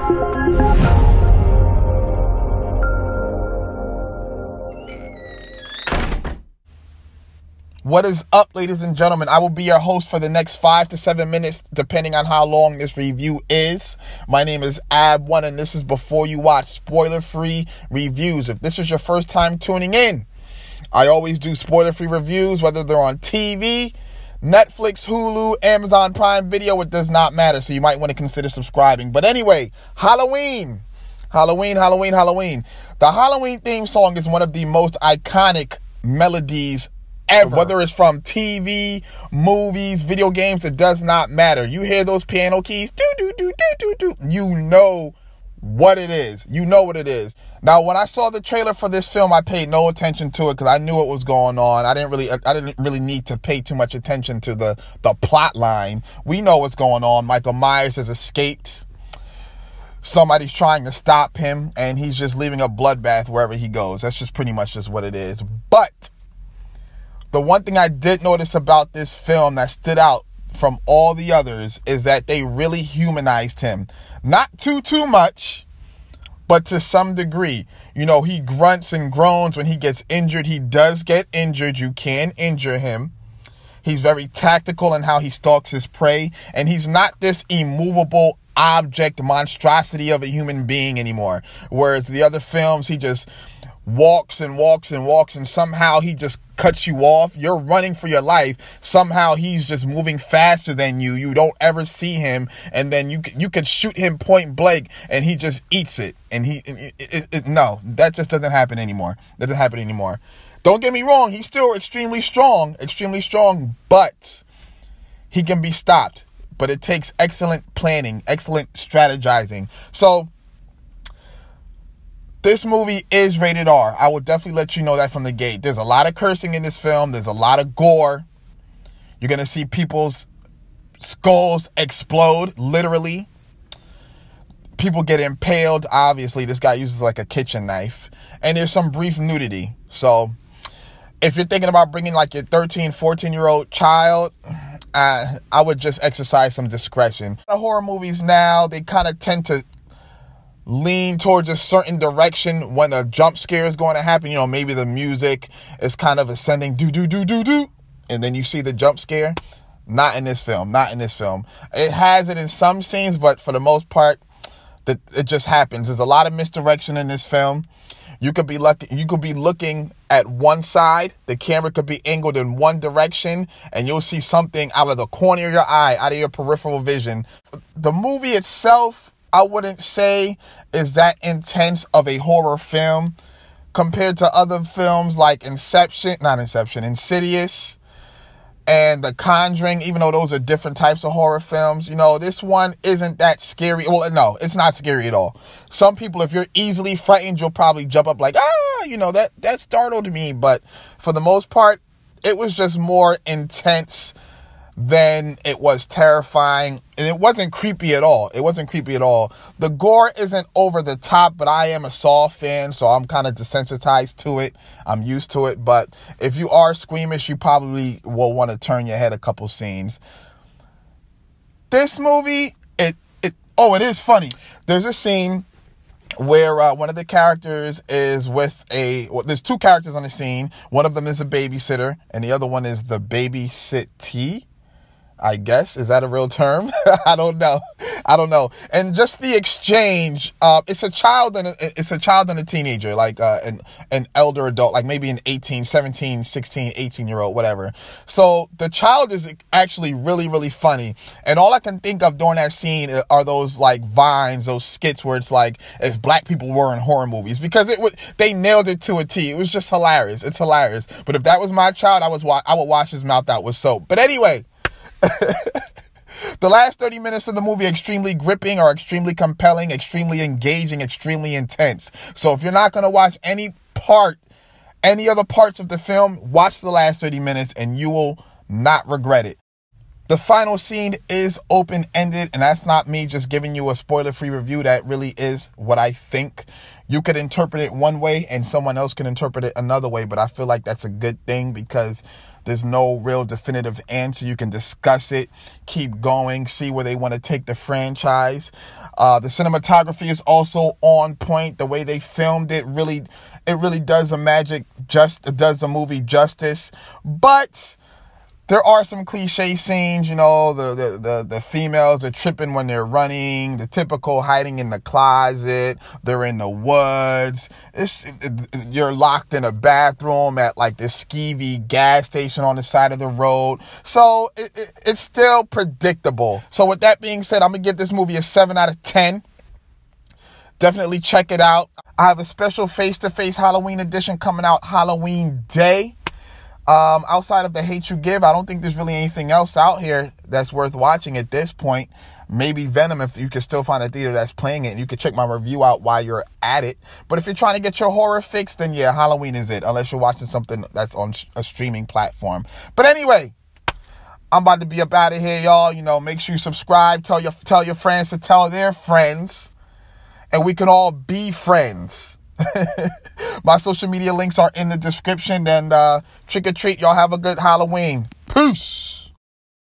What is up, ladies and gentlemen? I will be your host for the next 5 to 7 minutes, depending on how long this review is. My name is Abwon, and this is Before You Watch spoiler-free reviews. If this is your first time tuning in, I always do spoiler-free reviews, whether they're on TV, Netflix, Hulu, Amazon Prime Video. It does not matter, so you might want to consider subscribing. But anyway, Halloween. The Halloween theme song is one of the most iconic melodies ever. Whether it's from TV, movies, video games, it does not matter. You hear those piano keys, do do do do do do. You know what it is. You know what it is. Now, when I saw the trailer for this film, I paid no attention to it because I knew what was going on. I didn't really need to pay too much attention to the plot line. We know what's going on. Michael Myers has escaped. Somebody's trying to stop him, and he's just leaving a bloodbath wherever he goes. That's just pretty much just what it is. But the one thing I did notice about this film that stood out from all the others is that they really humanized him. Not too much, but to some degree. You know, he grunts and groans when he gets injured. He does get injured. You can injure him. He's very tactical in how he stalks his prey. And he's not this immovable object monstrosity of a human being anymore. Whereas the other films, he just walks and walks and walks, and somehow he just cuts you off. You're running for your life. Somehow he's just moving faster than you. You don't ever see him, and then you could shoot him point blank, and he just eats it. And no, that just doesn't happen anymore. That doesn't happen anymore. Don't get me wrong. He's still extremely strong, but he can be stopped. But it takes excellent planning, excellent strategizing. So this movie is rated R. I will definitely let you know that from the gate. There's a lot of cursing in this film. There's a lot of gore. You're going to see people's skulls explode, literally. People get impaled. Obviously, this guy uses like a kitchen knife. And there's some brief nudity. So if you're thinking about bringing like your 13, 14-year-old child, I would just exercise some discretion. The horror movies now, they kind of tend to lean towards a certain direction when a jump scare is going to happen. You know, maybe the music is kind of ascending, do, and then you see the jump scare. Not in this film. It has it in some scenes, but for the most part, it just happens. There's a lot of misdirection in this film. You could be looking at one side. The camera could be angled in one direction, and you'll see something out of the corner of your eye, out of your peripheral vision. The movie itself, I wouldn't say is that intense of a horror film compared to other films like Insidious, and The Conjuring, even though those are different types of horror films. You know, this one isn't that scary. Well, no, it's not scary at all. Some people, if you're easily frightened, you'll probably jump up like, you know, that startled me. But for the most part, it was just more intense than it was terrifying, and it wasn't creepy at all. The gore isn't over the top, but I am a Saw fan, so I'm kind of desensitized to it. I'm used to it, but if you are squeamish, you probably will want to turn your head a couple scenes. This movie, it is funny. There's a scene where one of the characters is with there's two characters on the scene. One of them is a babysitter, and the other one is the babysittee, I guess. Is that a real term? I don't know. And just the exchange, it's a child and a teenager, like an elder adult, like maybe an 18, 17, 16, 18-year-old, whatever. So the child is actually really, really funny. And all I can think of during that scene are those like vines, those skits where it's like if black people were in horror movies, because they nailed it to a T. It was just hilarious. It's hilarious. But if that was my child, I would wash his mouth out with soap. But anyway, the last 30 minutes of the movie are extremely gripping, or extremely compelling, extremely engaging, extremely intense. So if you're not going to watch any other parts of the film, watch the last 30 minutes and you will not regret it. The final scene is open-ended, and that's not me just giving you a spoiler-free review. That really is what I think. You could interpret it one way and someone else can interpret it another way, but I feel like that's a good thing because There's no real definitive answer. You can discuss it, keep going, see where they want to take the franchise. The cinematography is also on point. The way they filmed it really does the movie justice. But there are some cliche scenes, the females are tripping when they're running, the typical hiding in the closet, they're in the woods, you're locked in a bathroom at like this skeevy gas station on the side of the road. So it's still predictable. So with that being said, I'm going to give this movie a 7 out of 10. Definitely check it out. I have a special face-to-face Halloween edition coming out Halloween Day. Outside of The Hate You Give, I don't think there's really anything else out here that's worth watching at this point. Maybe Venom, if you can still find a theater that's playing it. And you can check my review out while you're at it. But if you're trying to get your horror fix, then yeah, Halloween is it. Unless you're watching something that's on a streaming platform. But anyway, I'm about to be up out of here, y'all. Make sure you subscribe. Tell your friends to tell their friends. And we can all be friends. My social media links are in the description. And trick or treat. Y'all have a good Halloween. Peace.